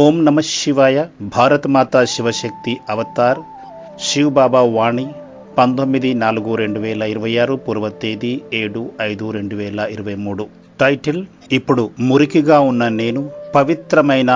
ఓం నమ శివాయ. భారత మాతా శివశక్తి అవతార్ శివ్ బాబా వాణి 19/4/2026 పూర్వ తేదీ 7/5/2023. టైటిల్: ఇప్పుడు మురికిగా ఉన్న నేను పవిత్రమైన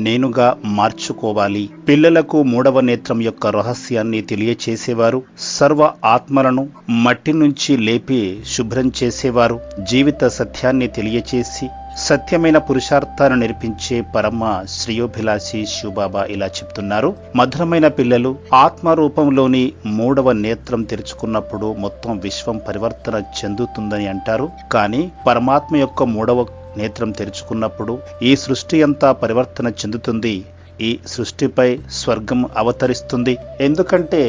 నేనుగా మార్చుకోవాలి. పిల్లలకు మూడవ నేత్రం యొక్క రహస్యాన్ని తెలియచేసేవారు, సర్వ ఆత్మలను మట్టి నుంచి లేపి శుభ్రం చేసేవారు, జీవిత సత్యాన్ని తెలియచేసి సత్యమైన పురుషార్థాన్ని నేర్పించే పరమ శ్రేయోభిలాషి శివబాబా ఇలా చెప్తున్నారు. మధురమైన పిల్లలు, ఆత్మ రూపంలోని మూడవ నేత్రం తెరుచుకున్నప్పుడు మొత్తం విశ్వం పరివర్తన చెందుతుందని అంటారు. కానీ పరమాత్మ యొక్క మూడవ నేత్రం తెరుచుకున్నప్పుడు ఈ సృష్టి అంతా పరివర్తన చెందుతుంది. ఈ సృష్టిపై స్వర్గం అవతరిస్తుంది. ఎందుకంటే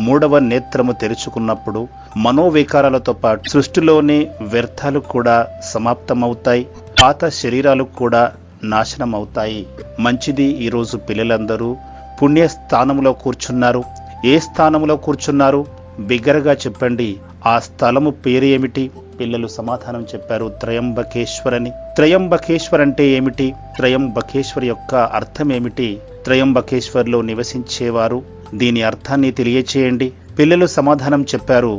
మూడవ నేత్రము తెరుచుకున్నప్పుడు మనోవికారాలతో పాటు సృష్టిలోని వ్యర్థాలు కూడా సమాప్తమవుతాయి, పాత శరీరాలు కూడా నాశనం అవుతాయి. మంచిది, ఈరోజు పిల్లలందరూ పుణ్య స్థానంలో కూర్చున్నారు. ఏ స్థానంలో కూర్చున్నారు? బిగ్గరగా చెప్పండి. ఆ స్థలము పేరు ఏమిటి? పిల్లలు సమాధానం చెప్పారు, త్రయంబకేశ్వర్ అని. త్రయంబకేశ్వర్ అంటే ఏమిటి? త్రయంబకేశ్వర్ యొక్క అర్థం ఏమిటి? త్రయంబకేశ్వర్లో నివసించేవారు, దీని అర్థాన్ని తెలియచేయండి. పిల్లలు సమాధానం చెప్పారు,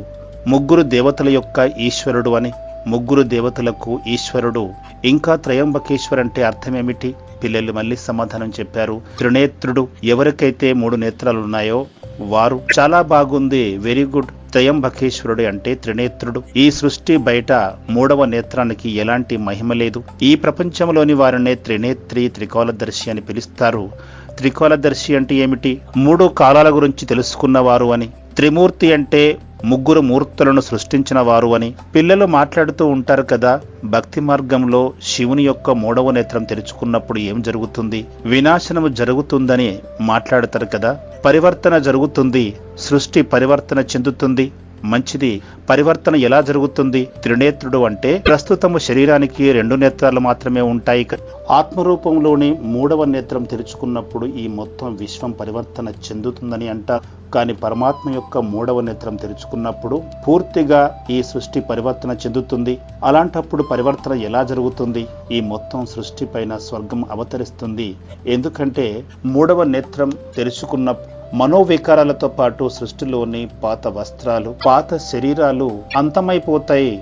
ముగ్గురు దేవతల యొక్క ఈశ్వరుడు అని. ముగ్గురు దేవతలకు ఈశ్వరుడు. ఇంకా త్రయంబకేశ్వర్ అంటే అర్థం ఏమిటి? పిల్లలు మళ్ళీ సమాధానం చెప్పారు, త్రినేత్రుడు. ఎవరికైతే 3 నేత్రాలు ఉన్నాయో వారు. చాలా బాగుంది, వెరీ గుడ్. త్రయంబకేశ్వరుడు అంటే త్రినేత్రుడు. ఈ సృష్టి బయట మూడవ నేత్రానికి ఎలాంటి మహిమ లేదు. ఈ ప్రపంచంలోని వారినే త్రినేత్రి, త్రికాలదర్శి అని పిలుస్తారు. త్రికాలదర్శి అంటే ఏమిటి? 3 కాలాల గురించి తెలుసుకున్నవారు అని. త్రిమూర్తి అంటే ముగ్గురు మూర్తులను సృష్టించిన వారు అని. పిల్లలు మాట్లాడుతూ ఉంటారు కదా, భక్తి మార్గంలో శివుని యొక్క మూడవ నేత్రం తెరుచుకున్నప్పుడు ఏం జరుగుతుంది? వినాశనము జరుగుతుందని మాట్లాడతారు కదా. పరివర్తన జరుగుతుంది, సృష్టి పరివర్తన చెందుతుంది. మంచిది, పరివర్తన ఎలా జరుగుతుంది? త్రినేత్రుడు అంటే ప్రస్తుతము శరీరానికి 2 నేత్రాలు మాత్రమే ఉంటాయి. ఆత్మరూపంలోని మూడవ నేత్రం తెరుచుకున్నప్పుడు ఈ మొత్తం విశ్వం పరివర్తన చెందుతుందని అంటారు. కానీ పరమాత్మ యొక్క మూడవ నేత్రం తెరుచుకున్నప్పుడు పూర్తిగా ఈ సృష్టి పరివర్తన చెందుతుంది. అలాంటప్పుడు పరివర్తన ఎలా జరుగుతుంది? ఈ మొత్తం సృష్టి పైన స్వర్గం అవతరిస్తుంది. ఎందుకంటే మూడవ నేత్రం తెరుచుకున్న మనోవికారాలతో పాటు సృష్టిలోని పాత వస్త్రాలు, పాత శరీరాలు అంతమైపోతాయి.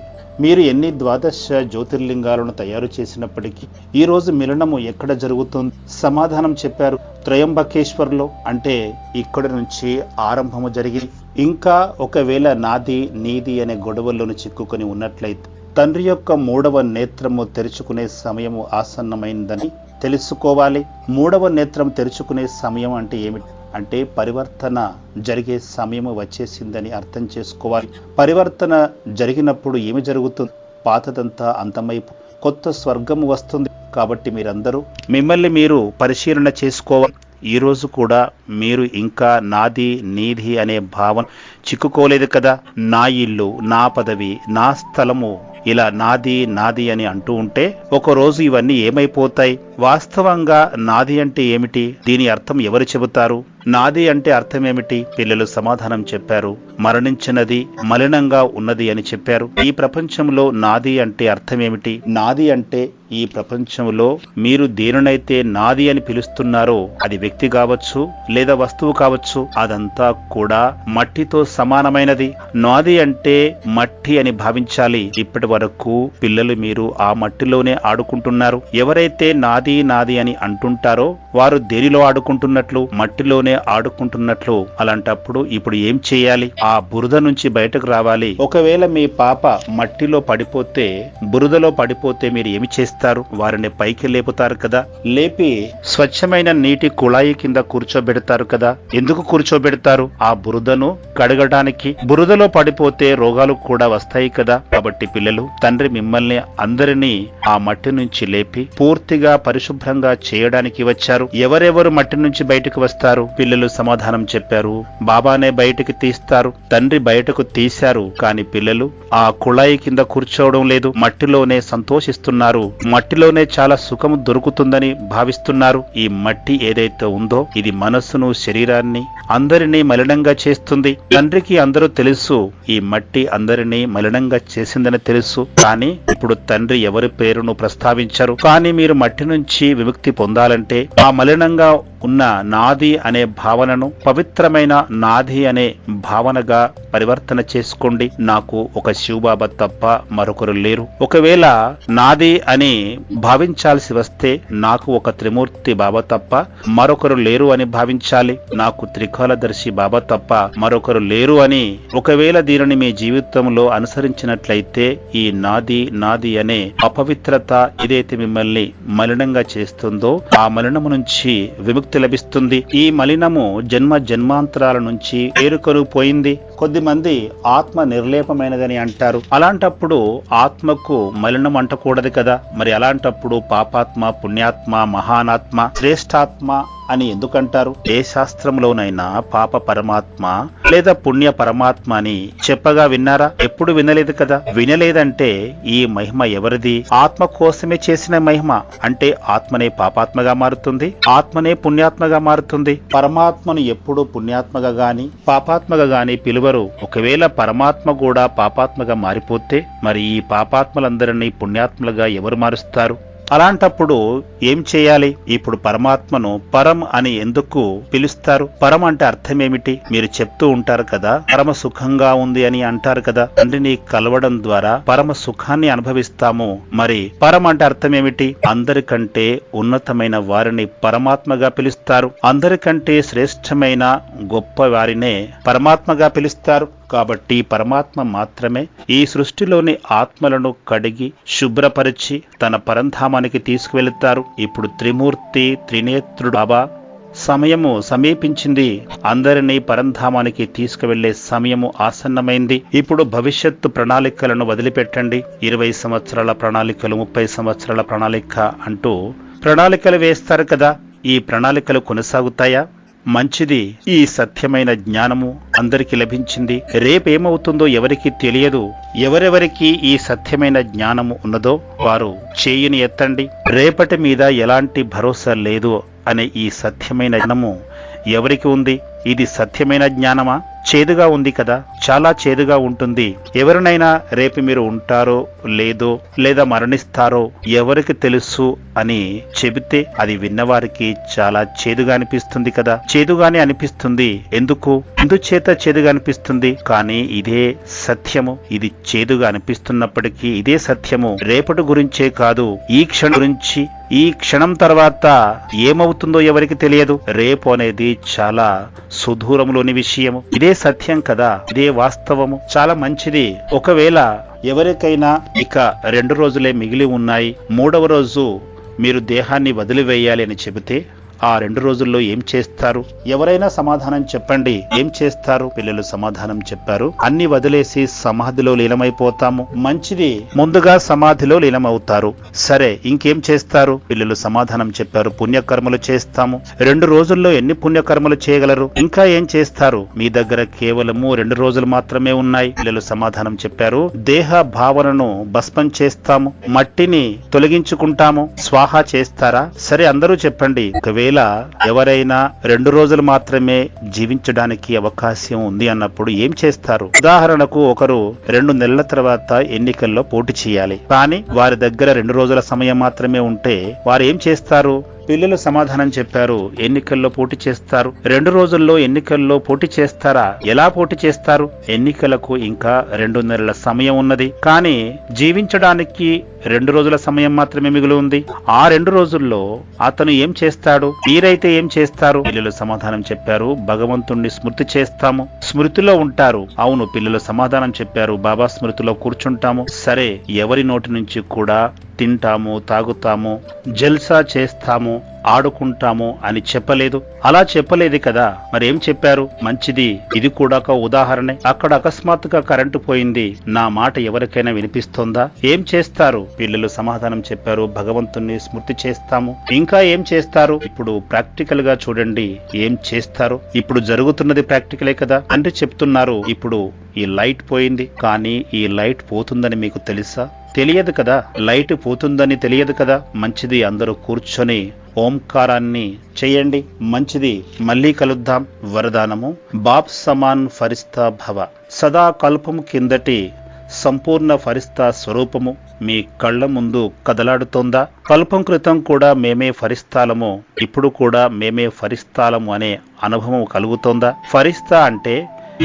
మీరు ఎన్ని ద్వాదశ జ్యోతిర్లింగాలను తయారు చేసినప్పటికీ ఈ రోజు మిలనము ఎక్కడ జరుగుతుంది? సమాధానం చెప్పారు, త్రయంబకేశ్వర్లో. అంటే ఇక్కడి నుంచి ఆరంభము జరిగింది. ఇంకా ఒకవేళ నాది నీది అనే గొడవల్లోని చిక్కుకొని ఉన్నట్లయితే తండ్రి యొక్క మూడవ నేత్రము తెరుచుకునే సమయము ఆసన్నమైందని తెలుసుకోవాలి. మూడవ నేత్రం తెరుచుకునే సమయం అంటే ఏమిటి? అంటే పరివర్తన జరిగే సమయము వచ్చేసిందని అర్థం చేసుకోవాలి. పరివర్తన జరిగినప్పుడు ఏమి జరుగుతుంది? పాతదంతా అంతమైపు కొత్త స్వర్గము వస్తుంది. కాబట్టి మీరందరూ మిమ్మల్ని మీరు పరిశీలన చేసుకోవాలి. ఈరోజు కూడా మీరు ఇంకా నాది నీది అనే భావన చిక్కుకోలేదు కదా. నా ఇల్లు, నా పదవి, నా స్థలము, ఇలా నాది నాది అని అంటూ ఉంటే ఒకరోజు ఇవన్నీ ఏమైపోతాయి? వాస్తవంగా నాది అంటే ఏమిటి? దీని అర్థం ఎవరు చెబుతారు? నాది అంటే అర్థం ఏమిటి? పిల్లలు సమాధానం చెప్పారు, మరణించినది, మలినంగా ఉన్నది అని చెప్పారు. ఈ ప్రపంచంలో నాది అంటే అర్థం ఏమిటి? నాది అంటే ఈ ప్రపంచంలో మీరు దేనినైతే నాది అని పిలుస్తున్నారో అది వ్యక్తి కావచ్చు లేదా వస్తువు కావచ్చు, అదంతా కూడా మట్టితో సమానమైనది. నాది అంటే మట్టి అని భావించాలి. ఇప్పటి వరకు పిల్లలు మీరు ఆ మట్టిలోనే ఆడుకుంటున్నారు. ఎవరైతే నాది నాది అని అంటుంటారో వారు దేనిలో ఆడుకుంటున్నట్లు? మట్టిలోనే ఆడుకుంటున్నట్లు. అలాంటప్పుడు ఇప్పుడు ఏం చేయాలి? ఆ బురద నుంచి బయటకు రావాలి. ఒకవేళ మీ పాప మట్టిలో పడిపోతే, బురదలో పడిపోతే మీరు ఏమి చేస్తారు? వారిని పైకి లేపుతారు కదా. లేపి స్వచ్ఛమైన నీటి కుళాయి కింద కూర్చోబెడతారు కదా. ఎందుకు కూర్చోబెడతారు? ఆ బురదను కడగడానికి. బురదలో పడిపోతే రోగాలు కూడా వస్తాయి కదా. కాబట్టి పిల్లలు, తండ్రి మిమ్మల్ని అందరినీ ఆ మట్టి నుంచి లేపి పూర్తిగా పరిశుభ్రంగా చేయడానికి వచ్చారు. ఎవరెవరు మట్టి నుంచి బయటకు వస్తారు? పిల్లలు సమాధానం చెప్పారు, బాబానే బయటకు తీస్తారు. తండ్రి బయటకు తీశారు, కానీ పిల్లలు ఆ కుళాయి కింద కూర్చోవడం లేదు. మట్టిలోనే సంతోషిస్తున్నారు. మట్టిలోనే చాలా సుఖము దొరుకుతుందని భావిస్తున్నారు. ఈ మట్టి ఏదైతే ఉందో ఇది మనస్సు మనస్సును, శరీరాన్ని అందరినీ మలినంగా చేస్తుంది. తండ్రికి అందరూ తెలుసు, ఈ మట్టి అందరినీ మలినంగా చేసిందని తెలుసు. కానీ ఇప్పుడు తండ్రి ఎవరి పేరును ప్రస్తావించరు. కానీ మీరు మట్టి నుంచి విముక్తి పొందాలంటే ఆ మలినంగా ఉన్న నాది అనే భావనను పవిత్రమైన నాది అనే భావనగా పరివర్తన చేసుకోండి. నాకు ఒక శివబాబా తప్ప మరొకరు లేరు. ఒకవేళ నాది అని భావించాల్సి వస్తే నాకు ఒక త్రిమూర్తి బాబా తప్ప మరొకరు లేరు అని భావించాలి. నాకు త్రికాలదర్శి బాబా తప్ప మరొకరు లేరు అని ఒకవేళ దీనిని మీ జీవితంలో అనుసరించినట్లయితే ఈ నాది నాది అనే అపవిత్రత ఏదైతే మిమ్మల్ని మలినంగా చేస్తుందో ఆ మలినము నుంచి విముక్తి లభిస్తుంది. ఈ మలినము జన్మ జన్మాంతరాల నుంచి ఏరుకొని పోయింది. కొద్దిమంది ఆత్మ నిర్లేపమైనదని అంటారు. అలాంటప్పుడు ఆత్మకు మలినం అంటకూడదు కదా. మరి అలాంటప్పుడు పాపాత్మ, పుణ్యాత్మ, మహానాత్మ, శ్రేష్టాత్మ అని ఎందుకంటారు? ఏ శాస్త్రంలోనైనా పాప పరమాత్మ లేదా పుణ్య పరమాత్మ అని చెప్పగా విన్నారా? ఎప్పుడు వినలేదు కదా. వినలేదంటే ఈ మహిమ ఎవరిది? ఆత్మ కోసమే చేసిన మహిమ. అంటే ఆత్మనే పాపాత్మగా మారుతుంది, ఆత్మనే పుణ్యాత్మగా మారుతుంది. పరమాత్మను ఎప్పుడు పుణ్యాత్మగా గాని పాపాత్మగా గాని పిలువరు. ఒకవేళ పరమాత్మ కూడా పాపాత్మగా మారిపోతే మరి ఈ పాపాత్మలందరినీ పుణ్యాత్మలుగా ఎవరు మారుస్తారు? అలాంటప్పుడు ఏం చేయాలి? ఇప్పుడు పరమాత్మను పరం అని ఎందుకు పిలుస్తారు? పరం అంటే అర్థం ఏమిటి? మీరు చెప్తూ ఉంటారు కదా, పరమ సుఖంగా ఉంది అని అంటారు కదా. తండ్రిని కలవడం ద్వారా పరమ సుఖాన్ని అనుభవిస్తాము. మరి పరం అంటే అర్థం ఏమిటి? అందరికంటే ఉన్నతమైన వారిని పరమాత్మగా పిలుస్తారు. అందరికంటే శ్రేష్టమైన గొప్ప వారినే పరమాత్మగా పిలుస్తారు. కాబట్టి పరమాత్మ మాత్రమే ఈ సృష్టిలోని ఆత్మలను కడిగి శుభ్రపరిచి తన పరంధామానికి తీసుకువెళుతారు. ఇప్పుడు త్రిమూర్తి త్రినేత్రుడు బాబా సమయము సమీపించింది. అందరినీ పరంధామానికి తీసుకువెళ్లే సమయము ఆసన్నమైంది. ఇప్పుడు భవిష్యత్తు ప్రణాళికలను వదిలిపెట్టండి. 20 సంవత్సరాల ప్రణాళికలు, 30 సంవత్సరాల ప్రణాళిక అంటూ ప్రణాళికలు వేస్తారు కదా. ఈ ప్రణాళికలు కొనసాగుతాయా? మంచిది. ఈ సత్యమైన జ్ఞానము అందరికి లభించింది. రేపేమవుతుందో ఎవరికి తెలియదు. ఎవరెవరికి ఈ సత్యమైన జ్ఞానము ఉన్నదో వారు చేయిని ఎత్తండి. రేపటి మీద ఎలాంటి భరోసా లేదు అనే ఈ సత్యమైన జ్ఞానము ఎవరికి ఉంది? ఇది సత్యమైన జ్ఞానమా? చేదుగా ఉంది కదా. చాలా చేదుగా ఉంటుంది. ఎవరినైనా రేపు మీరు ఉంటారో లేదో లేదా మరణిస్తారో ఎవరికి తెలుసు అని చెబితే అది విన్నవారికి చాలా చేదుగా అనిపిస్తుంది కదా. చేదుగానే అనిపిస్తుంది. ఎందుచేత చేదుగా అనిపిస్తుంది? కానీ ఇదే సత్యము. ఇది చేదుగా అనిపిస్తున్నప్పటికీ ఇదే సత్యము. రేపటి గురించే కాదు, ఈ క్షణం గురించి. ఈ క్షణం తర్వాత ఏమవుతుందో ఎవరికి తెలియదు. రేపు అనేది చాలా సుదూరంలోని విషయము. ఇదే సత్యం కదా, ఇదే వాస్తవము. చాలా మంచిది. ఒకవేళ ఎవరికైనా ఇక 2 రోజులే మిగిలి ఉన్నాయి, 3వ రోజు మీరు దేహాన్ని వదిలివేయాలి అని చెబితే ఆ 2 రోజుల్లో ఏం చేస్తారు? ఎవరైనా సమాధానం చెప్పండి. ఏం చేస్తారు? పిల్లలు సమాధానం చెప్పారు, అన్ని వదిలేసి సమాధిలో లీనమైపోతాము. మంచిది. ముందుగా సమాధిలో లీనమవుతారు. సరే, ఇంకేం చేస్తారు? పిల్లలు సమాధానం చెప్పారు, పుణ్యకర్మలు చేస్తాము. 2 రోజుల్లో ఎన్ని పుణ్యకర్మలు చేయగలరు? ఇంకా ఏం చేస్తారు? మీ దగ్గర కేవలము 2 రోజులు మాత్రమే ఉన్నాయి. పిల్లలు సమాధానం చెప్పారు, దేహ భావనను భస్మం చేస్తాము, మట్టిని తొలగించుకుంటాము. స్వాహా చేస్తారా? సరే, అందరూ చెప్పండి. ఒకవేళ ఎవరైనా 2 రోజులు మాత్రమే జీవించడానికి అవకాశం ఉంది అన్నప్పుడు ఏం చేస్తారు? ఉదాహరణకు ఒకరు 2 నెలల తర్వాత ఎన్నికల్లో పోటీ చేయాలి. కానీ వారి దగ్గర 2 రోజుల సమయం మాత్రమే ఉంటే వారు ఏం చేస్తారు? పిల్లలు సమాధానం చెప్పారు, ఎన్నికల్లో పోటీ చేస్తారు. 2 రోజుల్లో ఎన్నికల్లో పోటీ చేస్తారా? ఎలా పోటీ చేస్తారు? ఎన్నికలకు ఇంకా 2 నెలల సమయం ఉన్నది. కానీ జీవించడానికి 2 రోజుల సమయం మాత్రమే మిగిలి ఉంది. ఆ 2 రోజుల్లో అతను ఏం చేస్తాడు? మీరైతే ఏం చేస్తారు? పిల్లలు సమాధానం చెప్పారు, భగవంతుణ్ణి స్మృతి చేస్తాము. స్మృతిలో ఉంటారు. అవును, పిల్లలు సమాధానం చెప్పారు, బాబా స్మృతిలో కూర్చుంటాము. సరే, ఎవరి నోటి నుంచి కూడా తింటాము, తాగుతాము, జల్సా చేస్తాము, ఆడుకుంటాము అని చెప్పలేదు. అలా చెప్పలేదు కదా. మరేం చెప్పారు? మంచిది. ఇది కూడా ఒక ఉదాహరణే. అక్కడ అకస్మాత్తుగా కరెంటు పోయింది. నా మాట ఎవరికైనా వినిపిస్తోందా? ఏం చేస్తారు? పిల్లలు సమాధానం చెప్పారు, భగవంతుణ్ణి స్మృతి చేస్తాము. ఇంకా ఏం చేస్తారు? ఇప్పుడు ప్రాక్టికల్ గా చూడండి ఏం చేస్తారు. ఇప్పుడు జరుగుతున్నది ప్రాక్టికలే కదా. అంటే చెప్తున్నారు, ఇప్పుడు ఈ లైట్ పోయింది, కానీ ఈ లైట్ పోతుందని మీకు తెలుసా? తెలియదు కదా. లైట్ పోతుందని తెలియదు కదా. మంచిది. అందరూ కూర్చొని ఓంకారాన్ని చేయండి. మంచిది. మళ్ళీ కలుద్దాం. వరదానము: బాప్ సమాన్ ఫరిస్తా భవ. సదా కల్పం కిందటి సంపూర్ణ ఫరిస్తా స్వరూపము మీ కళ్ళ ముందు కదలాడుతోందా? కల్పం క్రితం కూడా మేమే ఫరిస్తాలము, ఇప్పుడు కూడా మేమే ఫరిస్తాలము అనే అనుభవం కలుగుతోందా? ఫరిస్తా అంటే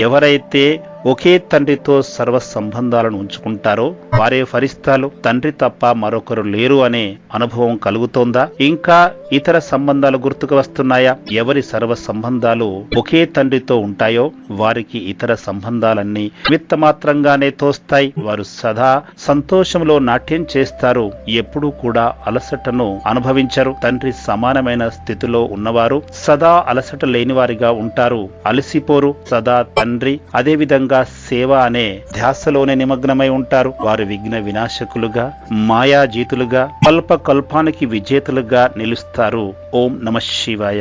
ఎవరైతే ఒకే తండ్రితో సర్వ సంబంధాలను ఉంచుకుంటారో వారే ఫరిస్తాలు, తండ్రి తప్ప మరొకరు లేరు అనే అనుభవం కలుగుతోందా? ఇంకా ఇతర సంబంధాలు గుర్తుకు వస్తున్నాయా? ఎవరి సర్వ సంబంధాలు ఒకే తండ్రితో ఉంటాయో వారికి ఇతర సంబంధాలన్నీ నిమిత్తమాత్రంగానే తోస్తాయి. వారు సదా సంతోషంలో నాట్యం చేస్తారు, ఎప్పుడూ కూడా అలసటను అనుభవించరు. తండ్రి సమానమైన స్థితిలో ఉన్నవారు సదా అలసట లేనివారిగా ఉంటారు, అలసిపోరు. సదా తండ్రి అదేవిధంగా సేవ అనే ధ్యాసలోనే నిమగ్నమై ఉంటారు. వారు విఘ్న వినాశకులుగా, మాయాజీతులుగా, కల్పకల్పానికి విజేతలుగా నిలుస్తారు. ఓం నమః శివాయ.